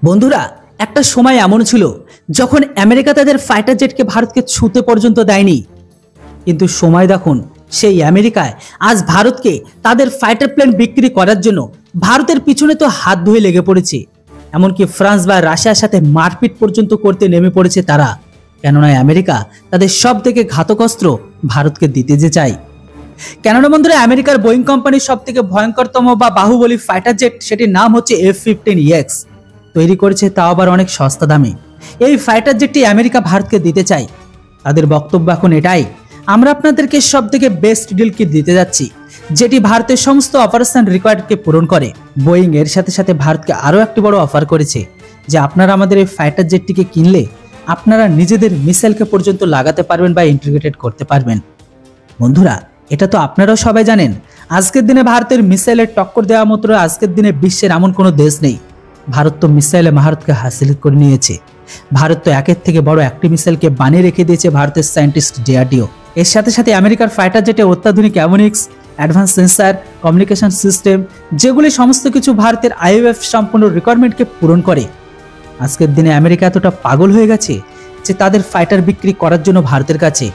বন্ধুরা, একটা সময় এমন ছিল যখন আমেরিকা তাদের ফাইটার জেটকে ভারতকে ছুঁতে পর্যন্ত দেয়নি, কিন্তু সময় দেখুন সেই আমেরিকায় আজ ভারতকে তাদের ফাইটার প্লেন বিক্রি করার জন্য ভারতের পিছনে তো হাত ধুয়ে লেগে পড়েছে। এমনকি ফ্রান্স বা রাশিয়ার সাথে মারপিট পর্যন্ত করতে নেমে পড়েছে তারা, কেননা আমেরিকা তাদের সব থেকে ঘাতক অস্ত্র ভারতকে দিতে যে চায়। কেননা বন্ধুরা, আমেরিকার বোয়িং কোম্পানির সব থেকে ভয়ঙ্করতম বা বাহুবলী ফাইটার জেট, সেটির নাম হচ্ছে F-15EX, তৈরি করেছে তাও আবার অনেক সস্তা দামে। এই ফাইটার জেটটি আমেরিকা ভারতকে দিতে চায়। তাদের বক্তব্য এখন এটাই, আমরা আপনাদেরকে সব থেকে বেস্ট ডিল কি দিতে যাচ্ছি, যেটি ভারতের সমস্ত অপারেশন রিকোয়ার্ডকে পূরণ করে। বোয়িং এর সাথে সাথে ভারতকে আরও একটি বড় অফার করেছে যে আপনারা আমাদের এই ফাইটার জেটটিকে কিনলে আপনারা নিজেদের মিসাইলকে পর্যন্ত লাগাতে পারবেন বা ইন্টিগ্রেটেড করতে পারবেন। বন্ধুরা, এটা তো আপনারাও সবাই জানেন, আজকের দিনে ভারতের মিসাইলের টক্কর দেওয়া মাত্র আজকের দিনে বিশ্বের এমন কোনো দেশ নেই। ভারত তো মিসাইলে ভারতকে হাসিল করে নিয়েছে। ভারত তো একের থেকে বড় একটি মিসাইলকে বানিয়ে রেখে দিয়েছে ভারতের সায়েন্টিস্ট DRDO। এর সাথে সাথে আমেরিকার ফাইটার জেটে অত্যাধুনিক avionics, advance sensor, communication system, যেগুলি সমস্ত কিছু ভারতের IFF সম্পূর্ণ রিকোয়ারমেন্টকে পূরণ করে। আজকের দিনে আমেরিকা এতটা পাগল হয়ে গেছে যে তাদের ফাইটার বিক্রি করার জন্য ভারতের কাছে,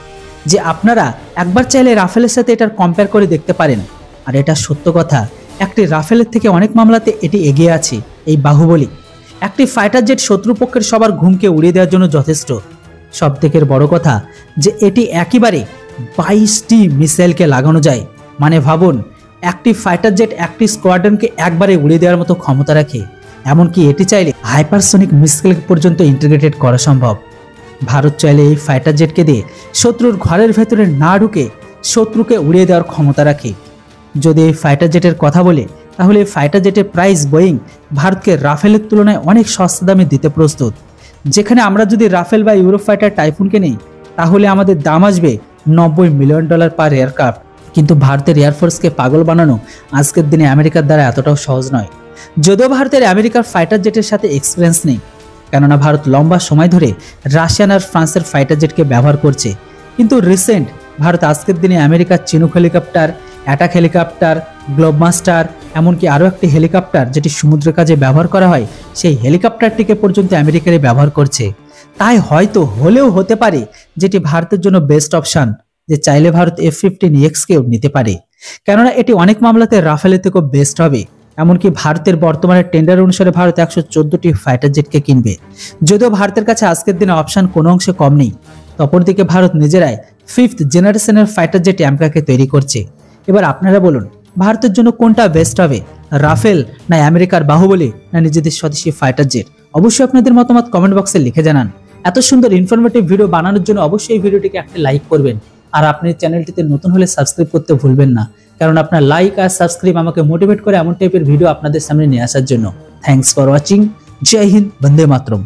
যে আপনারা একবার চাইলে রাফেলের সাথে এটার কম্পেয়ার করে দেখতে পারেন। আর এটা সত্য কথা, একটি রাফেলের থেকে অনেক মামলাতে এটি এগিয়ে আছে। এই বাহুবলী একটি ফাইটার জেট শত্রুপক্ষের সবার ঘুমকে উড়িয়ে দেওয়ার জন্য যথেষ্ট। সব থেকে বড় কথা যে এটি একেবারে 22টি মিসাইলকে লাগানো যায়। মানে ভাবুন, একটি ফাইটার জেট একটি স্কোয়াড্রনকে একবারে উড়িয়ে দেওয়ার মতো ক্ষমতা রাখে। এমনকি এটি চাইলে হাইপারসনিক মিসাইল পর্যন্ত ইন্টিগ্রেটেড করা সম্ভব। ভারত চাইলে এই ফাইটার জেটকে দিয়ে শত্রুর ঘরের ভেতরে না ঢুকে শত্রুকে উড়িয়ে দেওয়ার ক্ষমতা রাখে। যদি এই ফাইটার জেটের কথা বলে, তাহলে এই ফাইটার জেটের প্রাইস বোয়িং ভারতকে রাফেলের তুলনায় অনেক সস্তা দামে দিতে প্রস্তুত। যেখানে আমরা যদি রাফেল বা ইউরোফাইটার টাইফুনকে নেই, তাহলে আমাদের দাম আসবে $90 মিলিয়ন পার এয়ারক্রাফট। কিন্তু ভারতের এয়ারফোর্সকে পাগল বানানো আজকের দিনে আমেরিকার দ্বারা এতটাও সহজ নয়। যদিও ভারতের আমেরিকার ফাইটার জেটের সাথে এক্সপিরিয়েন্স নেই, কেননা ভারত লম্বা সময় ধরে রাশিয়ান আর ফ্রান্সের ফাইটার জেটকে ব্যবহার করছে। কিন্তু রিসেন্ট ভারত আজকের দিনে আমেরিকার চিনুক হেলিকপ্টার, অ্যাটাক হেলিকপ্টার, গ্লোবমাস্টার, এমনকি আরও একটি হেলিকপ্টার যেটি সমুদ্রের কাজে ব্যবহার করা হয়, সেই হেলিকপ্টারটিকে পর্যন্ত আমেরিকারই ব্যবহার করছে। তাই হয়তো হলেও হতে পারে যেটি ভারতের জন্য বেস্ট অপশন, যে চাইলে ভারত F-15EX-কেও নিতে পারে, কেননা এটি অনেক মামলাতে রাফেলের থেকেও বেস্ট হবে। এমনকি ভারতের বর্তমানে টেন্ডার অনুসারে ভারত 114টি ফাইটার জেটকে কিনবে। যদিও ভারতের কাছে আজকের দিনে অপশন কোনো অংশে কম নেই, অপরদিকে ভারত নিজেরাই 5th জেনারেশনের ফাইটার জেট আমেরিকাকে তৈরি করছে। এবার আপনারা বলুন, ভারতের জন্য কোনটা বেস্ট হবে, রাফেল না আমেরিকার বাহুবলী না নিজেদের স্বদেশী ফাইটার জেট? অবশ্যই আপনাদের মতামত কমেন্ট বক্সে লিখে জানান। এত সুন্দর ইনফরমেটিভ ভিডিও বানানোর জন্য অবশ্যই এই ভিডিওটিকে একটা লাইক করবেন, আর আপনি চ্যানেলটিতে নতুন হলে সাবস্ক্রাইব করতে ভুলবেন না, কারণ আপনার লাইক আর সাবস্ক্রাইব আমাকে মোটিভেট করে এমন টাইপের ভিডিও আপনাদের সামনে নিয়ে আসার জন্য। Thanks for watching. জয় হিন্দ, বন্দে মাতরম।